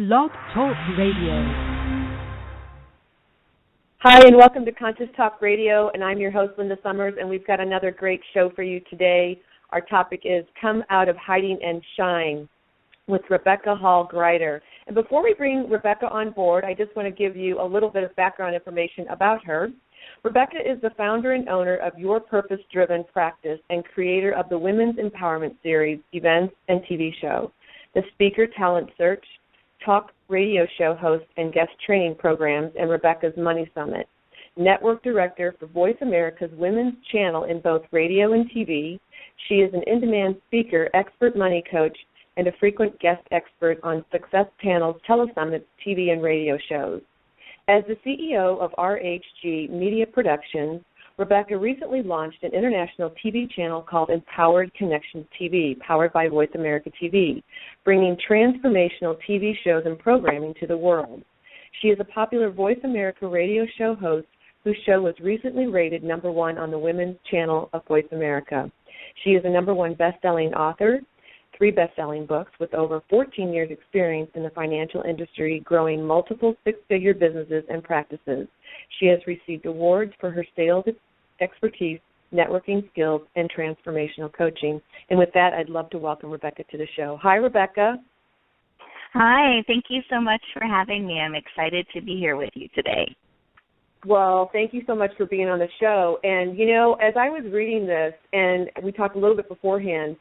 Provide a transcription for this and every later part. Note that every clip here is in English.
Blog Talk Radio. Hi, and welcome to Conscious Talk Radio, and I'm your host, Linda Summers, and we've got another great show for you today. Our topic is Come Out of Hiding and Shine with Rebecca Hall Greider. And before we bring Rebecca on board, I just want to give you a little bit of background information about her. Rebecca is the founder and owner of Your Purpose Driven Practice and creator of the Women's Empowerment Series, events, and TV show, the Speaker Talent Search, talk radio show host and guest training programs, and Rebecca's Money Summit. Network director for Voice America's Women's Channel in both radio and TV. She is an in-demand speaker, expert money coach, and a frequent guest expert on success panels, telesummits, TV, and radio shows. As the CEO of RHG Media Productions, Rebecca recently launched an international TV channel called Empowered Connections TV, powered by Voice America TV, bringing transformational TV shows and programming to the world. She is a popular Voice America radio show host whose show was recently rated #1 on the Women's Channel of Voice America. She is a #1 best-selling author, 3 best-selling books with over 14 years' experience in the financial industry, growing multiple six-figure businesses and practices. She has received awards for her sales expertise, networking skills, and transformational coaching. And with that, I'd love to welcome Rebecca to the show. Hi, Rebecca. Hi, thank you so much for having me. I'm excited to be here with you today. Well, thank you so much for being on the show. And, you know, as I was reading this, and we talked a little bit beforehand,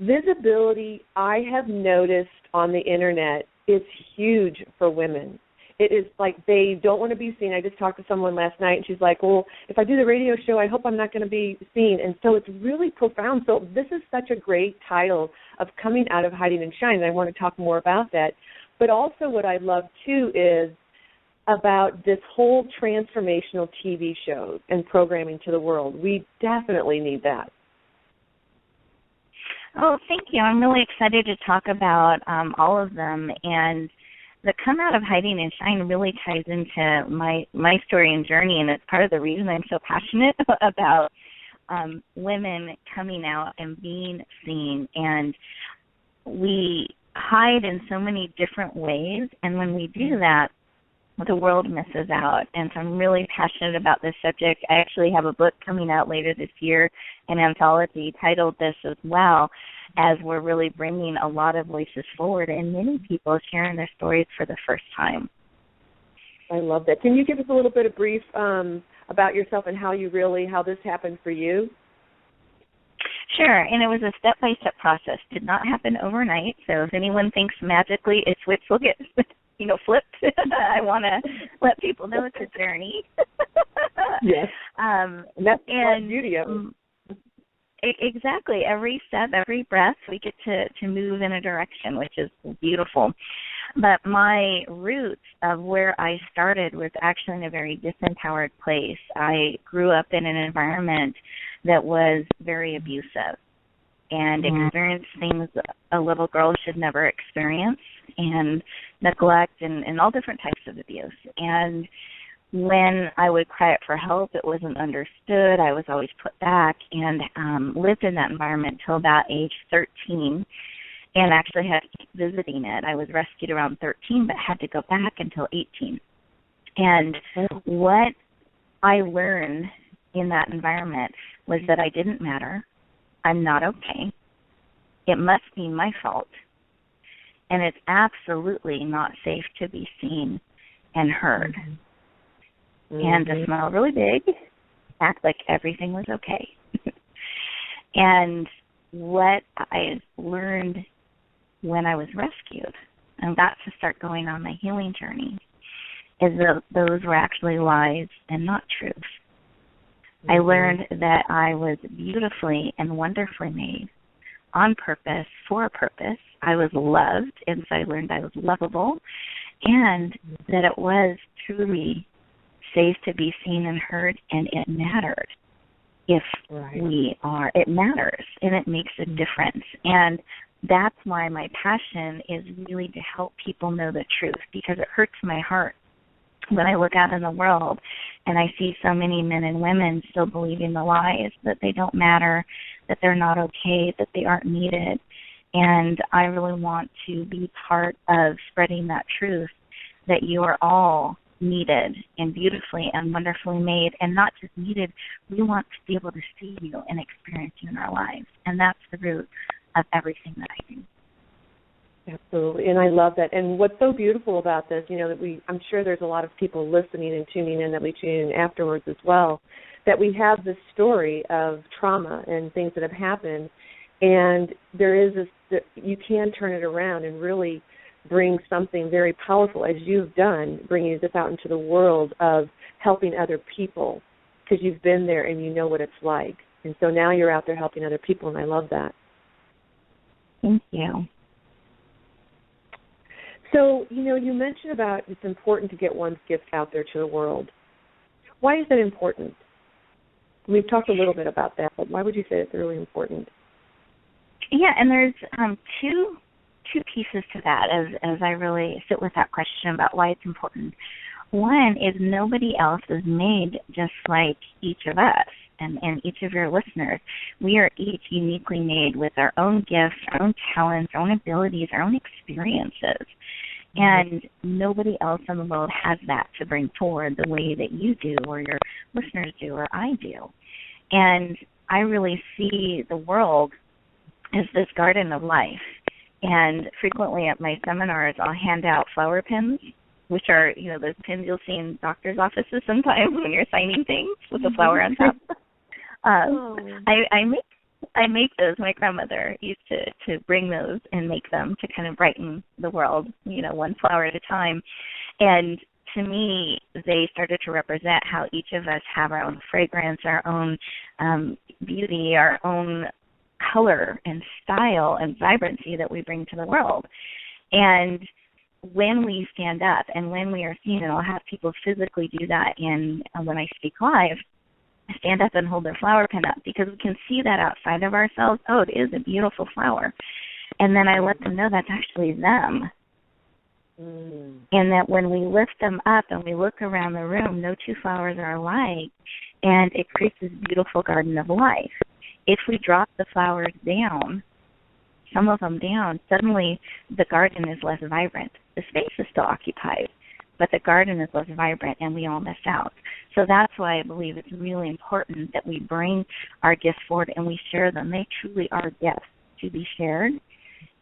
visibility, I have noticed on the Internet, is huge for women. It is like they don't want to be seen. I just talked to someone last night, and she's like, well, if I do the radio show, I hope I'm not going to be seen. And so it's really profound. So this is such a great title of Coming Out of Hiding and Shine, and I want to talk more about that. But also what I love, too, is about this whole transformational TV shows and programming to the world. We definitely need that. Oh, thank you. I'm really excited to talk about all of them. And the Come Out of Hiding and Shine really ties into my story and journey, and it's part of the reason I'm so passionate about women coming out and being seen. And we hide in so many different ways, and when we do that, the world misses out. And so I'm really passionate about this subject. I actually have a book coming out later this year, an anthology titled this as well, as we're really bringing a lot of voices forward and many people sharing their stories for the first time. I love that. Can you give us a little bit of brief about yourself and how this happened for you? Sure, and it was a step-by-step process. Did not happen overnight, so if anyone thinks magically a switch will get flipped, I want to let people know it's a journey. Yes. And that's the beauty of it. Exactly. Every step, every breath, we get to move in a direction, which is beautiful. But my roots of where I started was actually in a very disempowered place. I grew up in an environment that was very abusive and experienced things a little girl should never experience, and neglect and all different types of abuse. And when I would cry out for help, it wasn't understood. I was always put back, and lived in that environment till about age 13, and actually had to keep visiting it. I was rescued around 13, but had to go back until 18. And what I learned in that environment was that I didn't matter. I'm not okay. It must be my fault. And it's absolutely not safe to be seen and heard. And to smile really big, act like everything was okay. And what I learned when I was rescued and got to start going on my healing journey is that those were actually lies and not truth. I learned that I was beautifully and wonderfully made on purpose, for a purpose. I was loved, and so I learned I was lovable, and that it was truly safe to be seen and heard, and it mattered. If we are, it matters, and it makes a difference. And that's why my passion is really to help people know the truth, because it hurts my heart when I look out in the world and I see so many men and women still believing the lies that they don't matter, that they're not okay, that they aren't needed. And I really want to be part of spreading that truth that you are all needed and beautifully and wonderfully made, and not just needed, we want to be able to see you and experience you in our lives. And that's the root of everything that I do. Absolutely, and I love that. And what's so beautiful about this, that I'm sure there's a lot of people listening and tuning in that we tune in afterwards as well, that we have this story of trauma and things that have happened, and there is you can turn it around and really bring something very powerful, as you've done, bringing this out into the world of helping other people, because you've been there and you know what it's like. And so now you're out there helping other people, and I love that. Thank you. So, you mentioned about it's important to get one's gift out there to the world. Why is that important? We've talked a little bit about that, but why would you say it's really important? Yeah, and there's two pieces to that as I really sit with that question about why it's important. One is nobody else is made just like each of us and each of your listeners. We are each uniquely made with our own gifts, our own talents, our own abilities, our own experiences. And nobody else in the world has that to bring forward the way that you do, or your listeners do, or I do. And I really see the world as this garden of life. And frequently at my seminars, I'll hand out flower pins, which are, those pins you'll see in doctor's offices sometimes when you're signing things with a flower on top. I make those. My grandmother used to bring those and make them to kind of brighten the world, one flower at a time. And to me, they started to represent how each of us have our own fragrance, our own beauty, our own color and style and vibrancy that we bring to the world. And when we stand up and when we are seen, and I'll have people physically do that when I speak live, stand up and hold their flower pin up, because we can see that outside of ourselves. Oh, it is a beautiful flower. And then I let them know that's actually them. And that when we lift them up and we look around the room, no two flowers are alike, and it creates this beautiful garden of life. If we drop the flowers down, some of them down, suddenly the garden is less vibrant. The space is still occupied, but the garden is less vibrant, and we all miss out. So that's why I believe it's really important that we bring our gifts forward and we share them. They truly are gifts to be shared.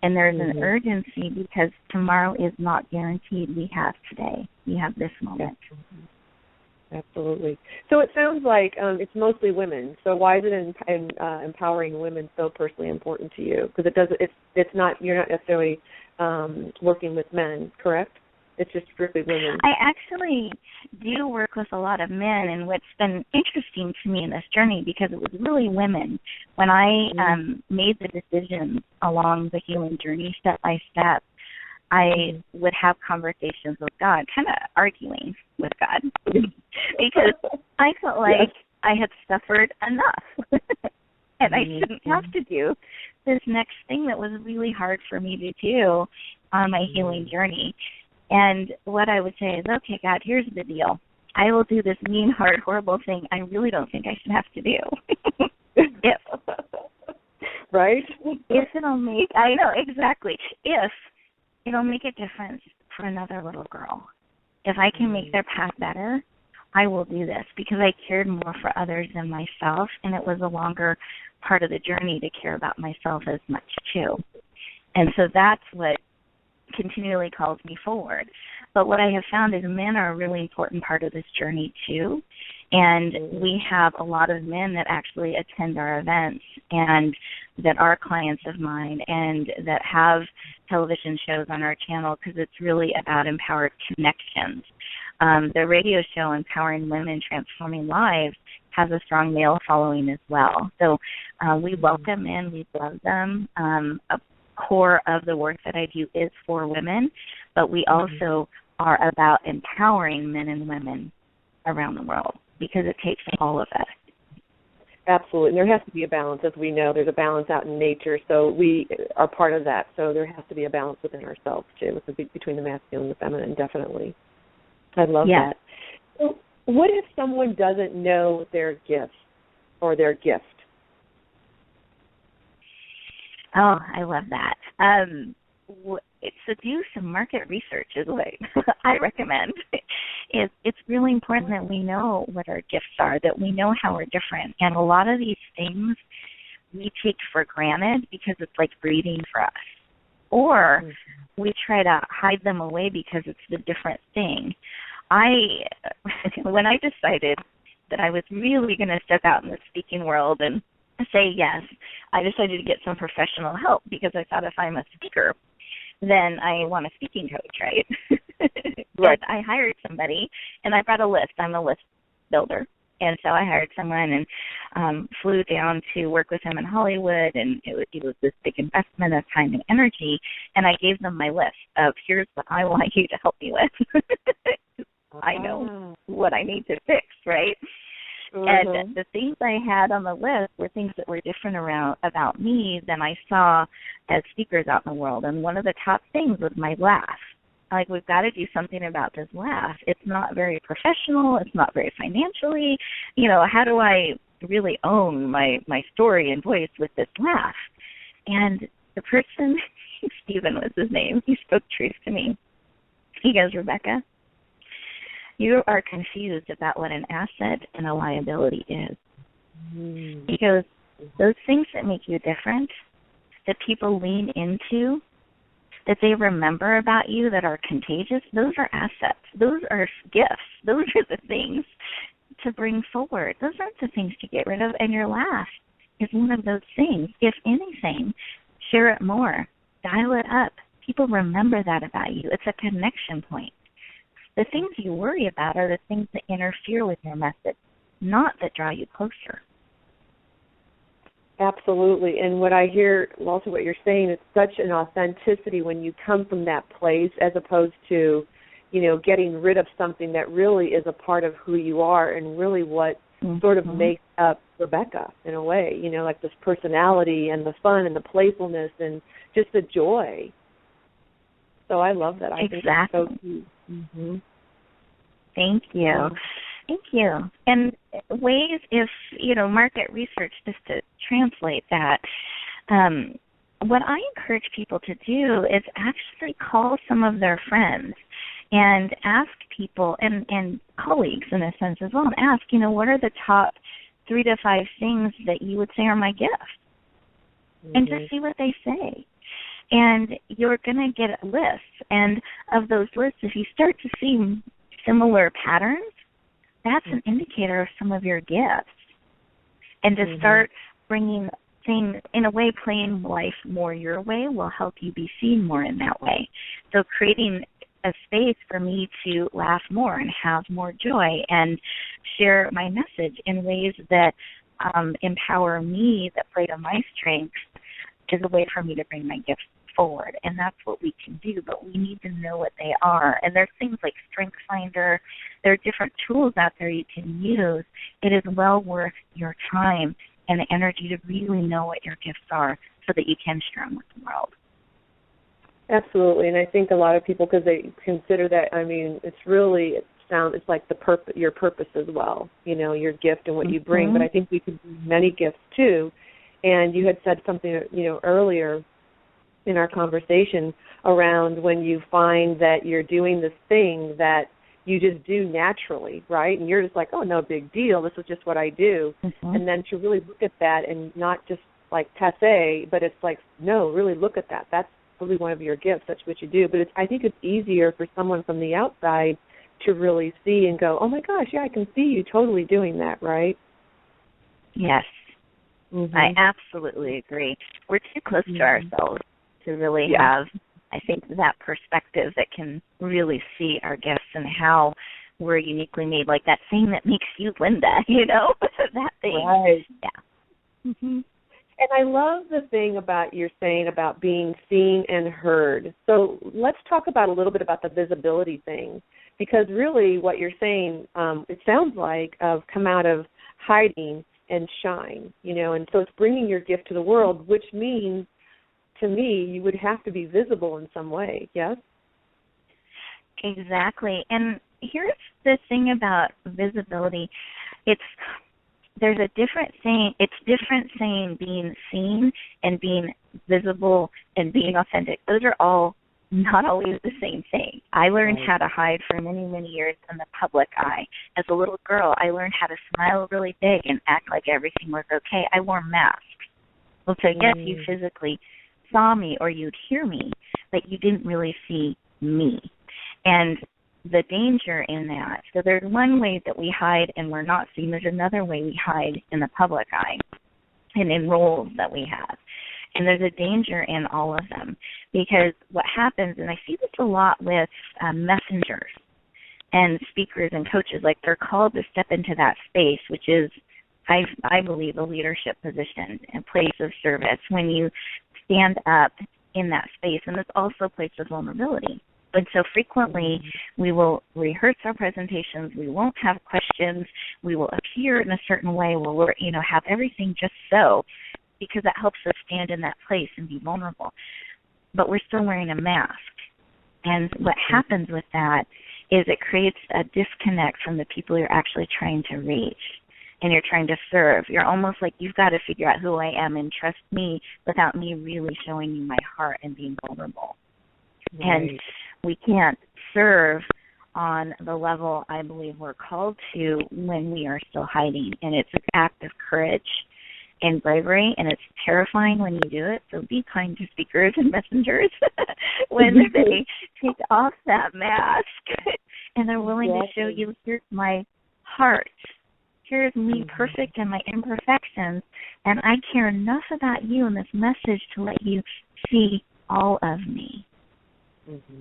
And there's an urgency, because tomorrow is not guaranteed. We have today. We have this moment. Absolutely. So it sounds like it's mostly women. So why is it empowering women so personally important to you? Because it's not, you're not necessarily working with men, correct? It's just strictly women. I actually do work with a lot of men, and what's been interesting to me in this journey, because it was really women, when I made the decisions along the healing journey step by step, I would have conversations with God, kind of arguing with God, because I felt like I had suffered enough, and I shouldn't have to do this next thing that was really hard for me to do on my healing journey. And what I would say is, okay, God, here's the deal. I will do this mean, hard, horrible thing I really don't think I should have to do. Right? If it'll make, I know, exactly. If it'll make a difference for another little girl. If I can make their path better, I will do this, because I cared more for others than myself, and it was a longer part of the journey to care about myself as much, too. And so that's what continually calls me forward. But what I have found is men are a really important part of this journey too, and we have a lot of men that actually attend our events and that are clients of mine and that have television shows on our channel, because it's really about empowered connections. The radio show Empowering Women, Transforming Lives has a strong male following as well. So we welcome men, we love them. A core of the work that I do is for women, but we also are about empowering men and women around the world, because it takes all of us. Absolutely. And there has to be a balance. As we know, there's a balance out in nature, so we are part of that. So there has to be a balance within ourselves, too, between the masculine and the feminine, definitely. I love that. So what if someone doesn't know their gifts or their gift? Oh, I love that. So do some market research is what I recommend. It's really important that we know what our gifts are, that we know how we're different. And a lot of these things we take for granted because it's like breathing for us. Or we try to hide them away because it's the different thing. When I decided that I was really going to step out in the speaking world and say yes, I decided to get some professional help because I thought if I'm a speaker, then I want a speaking coach, right? Right. And I hired somebody, and I brought a list. I'm a list builder. And so I hired someone and flew down to work with him in Hollywood, and it was this big investment of time and energy. And I gave them my list of, here's what I want you to help me with. I know what I need to fix, right? And the things I had on the list were things that were different about me than I saw as speakers out in the world. And one of the top things was my laugh. Like, we've got to do something about this laugh. It's not very professional. It's not very financially. How do I really own my story and voice with this laugh? And the person, Stephen was his name, he spoke truth to me. He goes, Rebecca, you are confused about what an asset and a liability is. Because those things that make you different, that people lean into, that they remember about you, that are contagious, those are assets. Those are gifts. Those are the things to bring forward. Those aren't the things to get rid of. And your laugh is one of those things. If anything, share it more. Dial it up. People remember that about you. It's a connection point. The things you worry about are the things that interfere with your message, not that draw you closer. Absolutely. And what I hear, also what you're saying, it's such an authenticity when you come from that place as opposed to, getting rid of something that really is a part of who you are and really what sort of makes up Rebecca in a way, like this personality and the fun and the playfulness and just the joy. So I love that. I think it's so cute. Thank you. Thank you. And ways, if, market research, just to translate that, what I encourage people to do is actually call some of their friends and ask people, and colleagues in a sense as well, and ask, what are the top 3 to 5 things that you would say are my gift? And just see what they say. And you're going to get lists. And of those lists, if you start to see similar patterns, that's an indicator of some of your gifts. And to start bringing things, in a way, playing life more your way will help you be seen more in that way. So creating a space for me to laugh more and have more joy and share my message in ways that empower me, that play to my strengths, is a way for me to bring my gifts forward. And that's what we can do, but we need to know what they are. And there's things like StrengthsFinder. There are different tools out there you can use. It is well worth your time and the energy to really know what your gifts are so that you can share them with the world. Absolutely. And I think a lot of people, because they consider that, it's like your purpose as well, your gift and what you bring. But I think we could bring many gifts too. And you had said something, earlier in our conversation around when you find that you're doing this thing that you just do naturally, right? And you're just like, oh, no big deal. This is just what I do. And then to really look at that and not just like passe, but it's like, no, really look at that. That's really one of your gifts. That's what you do. But I think it's easier for someone from the outside to really see and go, oh, my gosh, yeah, I can see you totally doing that, right? Yes. I absolutely agree. We're too close to ourselves to really have, I think, that perspective that can really see our gifts and how we're uniquely made, like that thing that makes you Linda, that thing. Right. Yeah. And I love the thing about you're saying about being seen and heard. So let's talk about a little bit about the visibility thing, because really what you're saying, it sounds like, come out of hiding and shine, and so it's bringing your gift to the world, which means, to me, you would have to be visible in some way, yes? Exactly. And here's the thing about visibility. It's there's a different saying. It's different saying being seen and being visible and being authentic. Those are all not always the same thing. I learned how to hide for many, many years in the public eye. As a little girl, I learned how to smile really big and act like everything was okay. I wore masks. Well, so yes, you physically saw me or you'd hear me, but you didn't really see me. And the danger in that, so there's one way that we hide and we're not seen. There's another way we hide in the public eye and in roles that we have. And there's a danger in all of them, because what happens, and I see this a lot with messengers and speakers and coaches, like they're called to step into that space, which is, I believe, a leadership position, a place of service, when you stand up in that space. And it's also a place of vulnerability. And so frequently we will rehearse our presentations, we won't have questions, we will appear in a certain way, we'll have everything just so, because that helps us stand in that place and be vulnerable. But we're still wearing a mask. And what happens with that is it creates a disconnect from the people you're actually trying to reach and you're trying to serve. You're almost like, you've got to figure out who I am and trust me without me really showing you my heart and being vulnerable. Right. And we can't serve on the level I believe we're called to when we are still hiding. And it's an act of courage and bravery, and it's terrifying when you do it. So be kind to speakers and messengers when they take off that mask and they're willing to show you, here's my heart. Here's me perfect and my imperfections, and I care enough about you in this message to let you see all of me. Mm-hmm.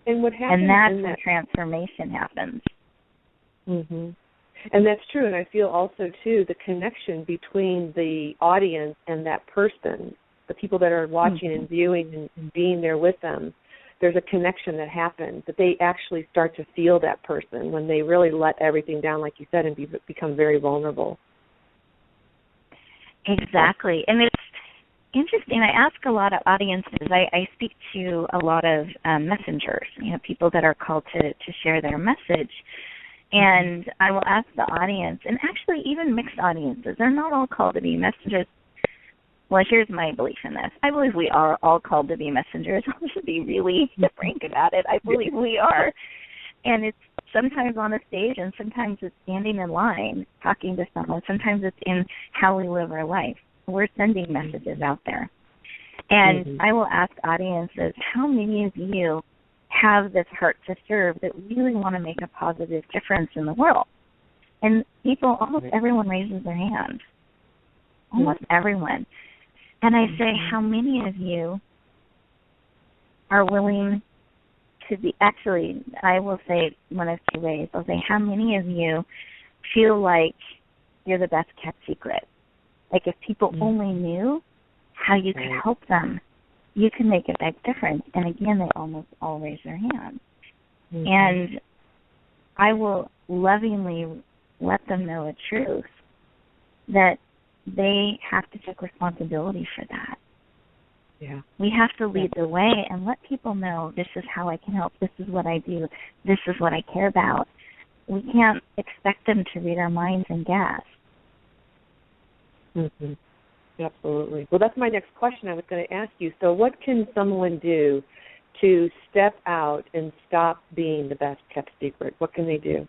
And what happens? And that's when transformation happens. Mm-hmm. And that's true. And I feel also, too, the connection between the audience and that person, the people that are watching and viewing and being there with them, there's a connection that happens, that they actually start to feel that person when they really let everything down, like you said, and become very vulnerable. Exactly. And it's interesting. I ask a lot of audiences. I speak to a lot of messengers, people that are called to share their message. And I will ask the audience, and actually even mixed audiences, they're not all called to be messengers. Well, here's my belief in this. I believe we are all called to be messengers. I'll just be really frank about it. I believe we are. And it's sometimes on a stage, and sometimes it's standing in line talking to someone. Sometimes it's in how we live our life. We're sending messages out there. And I will ask audiences, how many of you have this heart to serve that really want to make a positive difference in the world? And people, almost everyone raises their hand. Almost everyone. And I say, how many of you are willing to be, actually, I will say one of two ways. I'll say, how many of you feel like you're the best kept secret? Like if people only knew how you could help them, you can make a big difference. And again, they almost all raise their hand. And I will lovingly let them know a truth, that they have to take responsibility for that. Yeah. We have to lead the way and let people know, this is how I can help, this is what I do, this is what I care about. We can't expect them to read our minds and gasp. Absolutely. Well, that's my next question I was going to ask you. So what can someone do to step out and stop being the best kept secret? What can they do?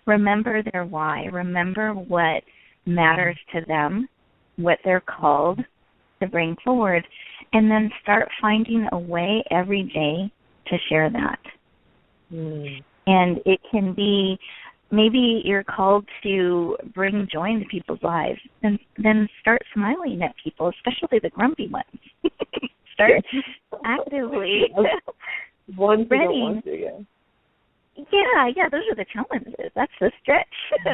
Remember their why. Remember what matters to them, what they're called to bring forward, and then start finding a way every day to share that. And it can be, maybe you're called to bring joy into people's lives, and then start smiling at people, especially the grumpy ones. Start actively spreading. Yeah, those are the challenges. That's the stretch.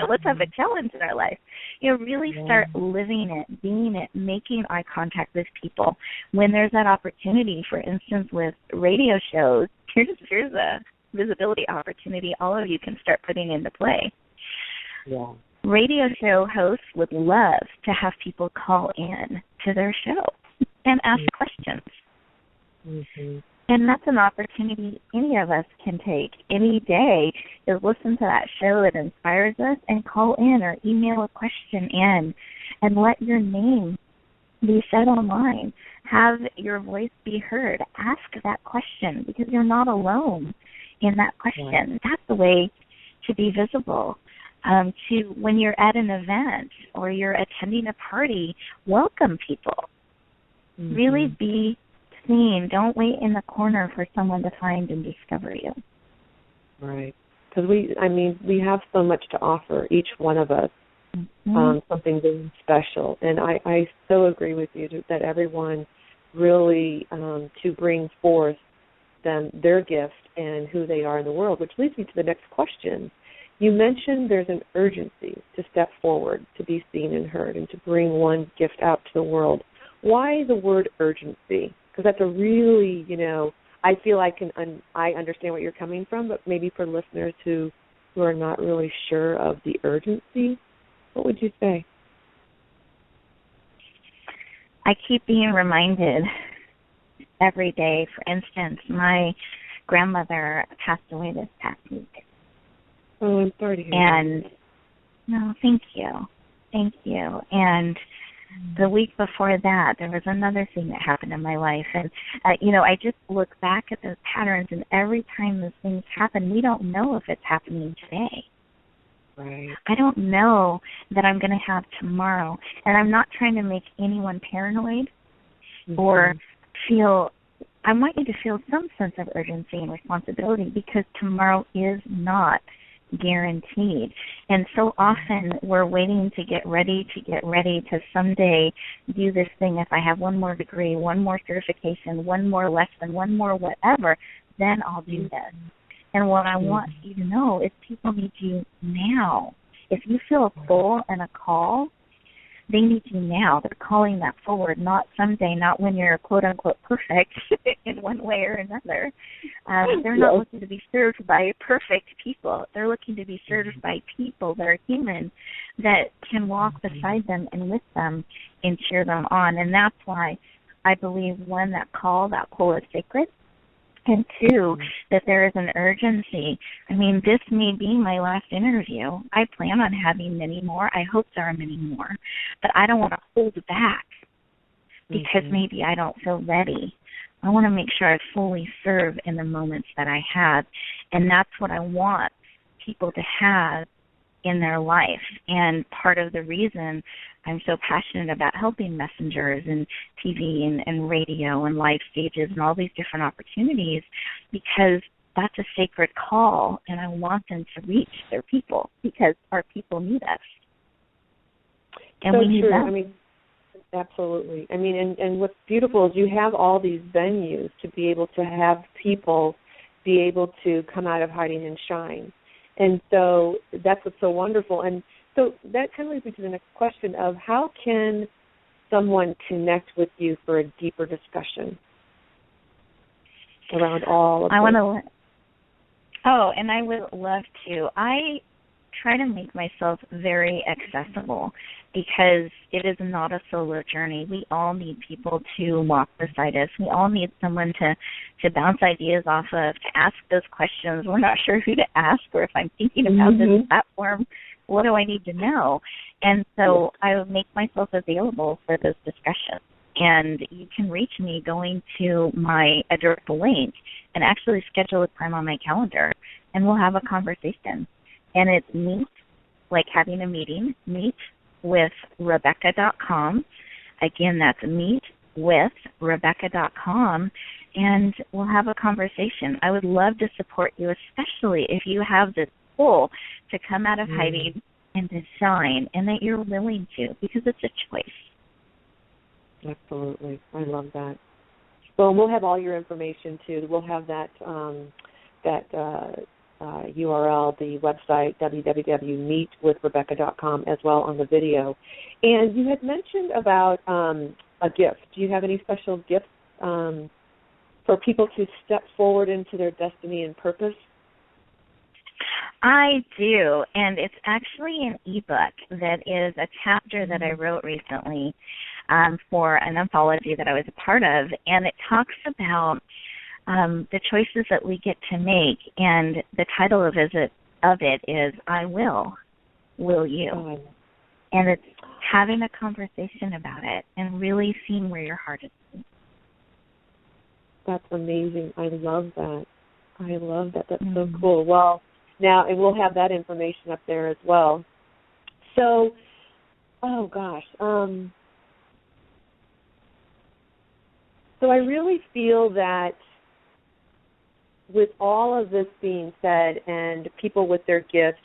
Let's have a challenge in our life. Really start living it, being it, making eye contact with people. When there's that opportunity, for instance, with radio shows, here's a visibility opportunity all of you can start putting into play. Yeah. Radio show hosts would love to have people call in to their show and ask questions. And that's an opportunity any of us can take any day, is listen to that show that inspires us and call in or email a question in and let your name be said online. Have your voice be heard. Ask that question because you're not alone in that question. Right. That's the way to be visible. To when you're at an event or you're attending a party, welcome people. Mm-hmm. Really be seen. Don't wait in the corner for someone to find and discover you. Right. Because we have so much to offer, each one of us, something very special. And I so agree with you that everyone really to bring forth their gift and who they are in the world, which leads me to the next question. You mentioned there's an urgency to step forward, to be seen and heard, and to bring one gift out to the world. Why the word urgency? Because that's a really, I feel I understand what you're coming from, but maybe for listeners who are not really sure of the urgency, what would you say? I keep being reminded every day. For instance, my grandmother passed away this past week. Oh, I'm sorry to hear that. No, thank you. Thank you. And the week before that, there was another thing that happened in my life. And, I just look back at those patterns, and every time those things happen, we don't know if it's happening today. Right. I don't know that I'm going to have tomorrow. And I'm not trying to make anyone paranoid or feel, I want you to feel some sense of urgency and responsibility because tomorrow is not guaranteed. And so often we're waiting to get ready to someday do this thing. If I have one more degree, one more certification, one more lesson, one more whatever, then I'll do this. And what I want you to know is people need you now. If you feel a pull and a call, they need you now. They're calling that forward, not someday, not when you're quote-unquote perfect in one way or another. They're not looking to be served by perfect people. They're looking to be served by people that are human, that can walk beside them and with them and cheer them on. And that's why I believe, one, that pull is sacred, and two, that there is an urgency. I mean, this may be my last interview. I plan on having many more. I hope there are many more. But I don't want to hold back because maybe I don't feel ready. I want to make sure I fully serve in the moments that I have. And that's what I want people to have in their life. And part of the reason I'm so passionate about helping messengers and TV and radio and live stages and all these different opportunities, because that's a sacred call, and I want them to reach their people because our people need us. And so we need true. them. I mean, absolutely. I mean, and what's beautiful is you have all these venues to be able to have people be able to come out of hiding and shine. And so that's what's so wonderful. And so that kind of leads me to the next question of how can someone connect with you for a deeper discussion around all of this? And I would love to. I try to make myself very accessible because it is not a solo journey. We all need people to walk beside us. We all need someone to bounce ideas off of, to ask those questions. We're not sure who to ask, or if I'm thinking about this platform, what do I need to know? And so I would make myself available for those discussions. And you can reach me going to a direct link and actually schedule a time on my calendar, and we'll have a conversation. And it's meet, like having a meeting, meetwithrebecca.com. Again, that's meetwithrebecca.com, and we'll have a conversation. I would love to support you, especially if you have this pull to come out of hiding and to shine, and that you're willing to, because it's a choice. Absolutely. I love that. Well, we'll have all your information, too. We'll have that URL, the website, www.meetwithrebecca.com, as well on the video. And you had mentioned about a gift. Do you have any special gifts for people to step forward into their destiny and purpose? I do, and it's actually an ebook that is a chapter that I wrote recently for an anthology that I was a part of, and it talks about the choices that we get to make, and the title of it is I Will You? Oh, And it's having a conversation about it and really seeing where your heart is. that's amazing. I love that. That's so cool. Well, now, and we'll have that information up there as well. So, oh gosh. So I really feel that with all of this being said and people with their gifts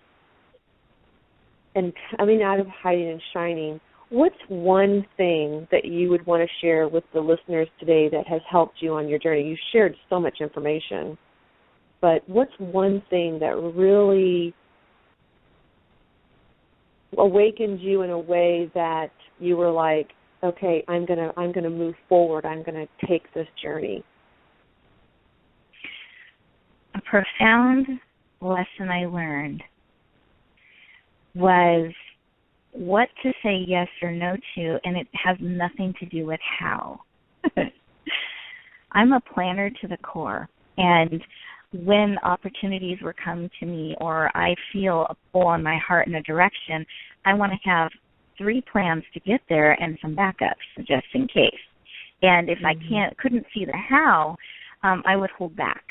and coming out of hiding and shining, what's one thing that you would want to share with the listeners today that has helped you on your journey? You shared so much information, but what's one thing that really awakened you in a way that you were like, okay, I'm gonna move forward. I'm gonna take this journey? A profound lesson I learned was what to say yes or no to, and it has nothing to do with how. I'm a planner to the core, and when opportunities were coming to me or I feel a pull on my heart in a direction, I want to have 3 plans to get there and some backups just in case. And if I couldn't see the how, I would hold back.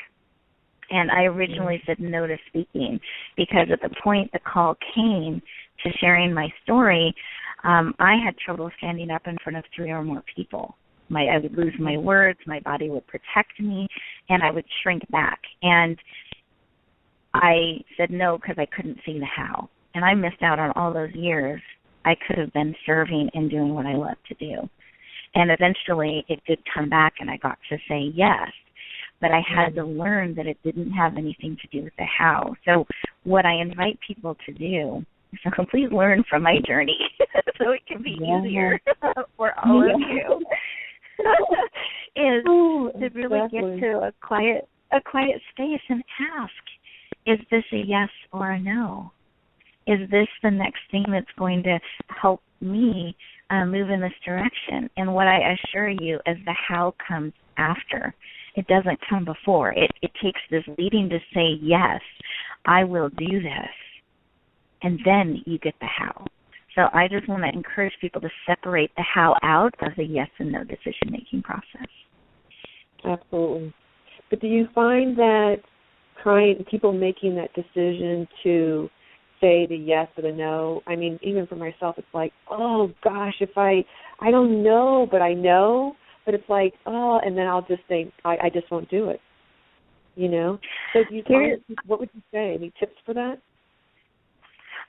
And I originally said no to speaking because at the point the call came to sharing my story, I had trouble standing up in front of 3 or more people. I would lose my words, my body would protect me, and I would shrink back. And I said no because I couldn't see the how. And I missed out on all those years I could have been serving and doing what I love to do. And eventually it did come back and I got to say yes. But I had to learn that it didn't have anything to do with the how. So what I invite people to do is to completely learn from my journey so it can be easier for all of you, is to really get to a quiet space and ask, is this a yes or a no? Is this the next thing that's going to help me move in this direction? And what I assure you is the how comes after. It doesn't come before. It takes this leading to say, yes, I will do this. And then you get the how. So I just want to encourage people to separate the how out of the yes and no decision-making process. Absolutely. But do you find that people making that decision to say the yes or the no, I mean, even for myself, it's like, oh, gosh, if I don't know, but I know. But it's like, oh, and then I'll just think, I just won't do it, you know? So do you find, what would you say? Any tips for that?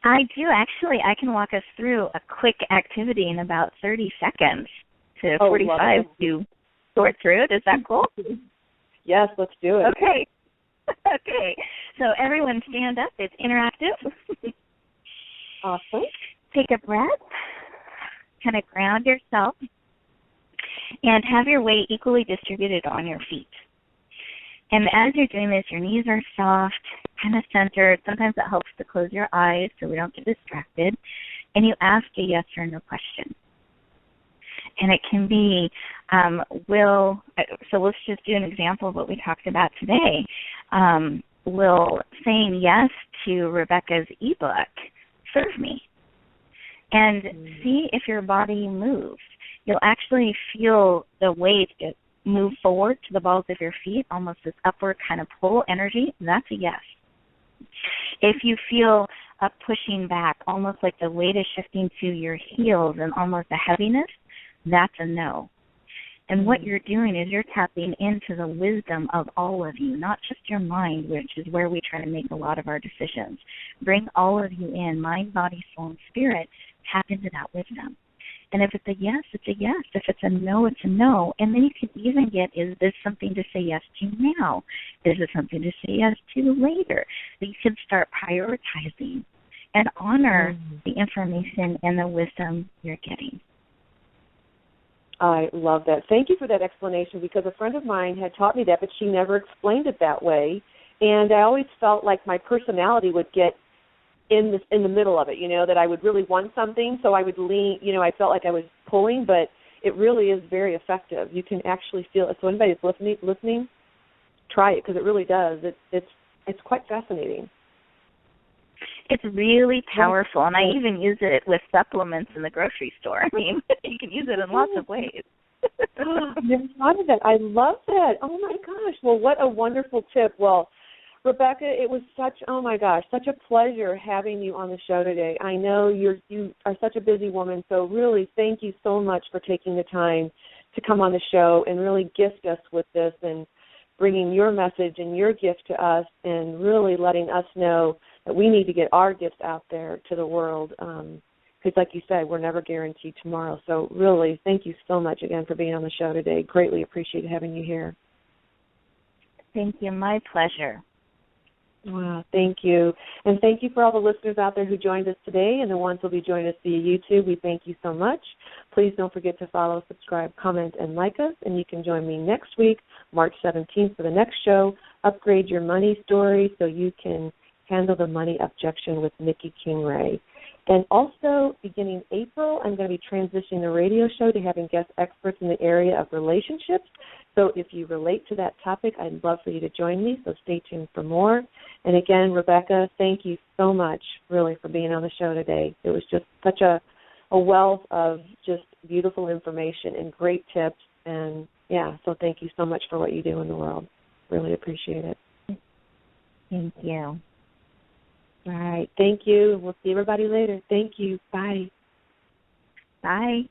I do. Actually, I can walk us through a quick activity in about 30 seconds to 45 to sort through it. Is that cool? Yes, let's do it. Okay. Okay. So everyone stand up. It's interactive. Awesome. Take a breath. Kind of ground yourself. And have your weight equally distributed on your feet. And as you're doing this, your knees are soft, kind of centered. Sometimes it helps to close your eyes so we don't get distracted. And you ask a yes or no question. And it can be, so let's just do an example of what we talked about today. Will saying yes to Rebecca's ebook serve me? And see if your body moves. You'll actually feel the weight move forward to the balls of your feet, almost this upward kind of pull energy. That's a yes. If you feel a pushing back, almost like the weight is shifting to your heels and almost a heaviness, that's a no. And what you're doing is you're tapping into the wisdom of all of you, not just your mind, which is where we try to make a lot of our decisions. Bring all of you in, mind, body, soul, and spirit. Tap into that wisdom. And if it's a yes, it's a yes. If it's a no, it's a no. And then you can even get, is this something to say yes to now? Is it something to say yes to later? So you can start prioritizing and honor the information and the wisdom you're getting. I love that. Thank you for that explanation, because a friend of mine had taught me that, but she never explained it that way. And I always felt like my personality would get in the middle of it, that I would really want something, so I would lean, I felt like I was pulling, but it really is very effective. You can actually feel it. So anybody that's listening, try it because it really does. It's quite fascinating. It's really powerful, and I even use it with supplements in the grocery store. I mean, you can use it in lots of ways. Never thought of that. I love that. Oh my gosh. Well, what a wonderful tip. Well, Rebecca, it was such a pleasure having you on the show today. I know you are such a busy woman, so really thank you so much for taking the time to come on the show and really gift us with this and bringing your message and your gift to us and really letting us know that we need to get our gifts out there to the world. Because like you said, we're never guaranteed tomorrow. So really, thank you so much again for being on the show today. Greatly appreciate having you here. Thank you. My pleasure. Wow, thank you. And thank you for all the listeners out there who joined us today and the ones who will be joining us via YouTube. We thank you so much. Please don't forget to follow, subscribe, comment, and like us. And you can join me next week, March 17th, for the next show, Upgrade Your Money Story, so you can handle the money objection with Nikki King-Ray. And also, beginning April, I'm going to be transitioning the radio show to having guest experts in the area of relationships. So if you relate to that topic, I'd love for you to join me, so stay tuned for more. And again, Rebecca, thank you so much, really, for being on the show today. It was just such a wealth of just beautiful information and great tips. And, yeah, so thank you so much for what you do in the world. Really appreciate it. Thank you. All right. Thank you. We'll see everybody later. Thank you. Bye. Bye.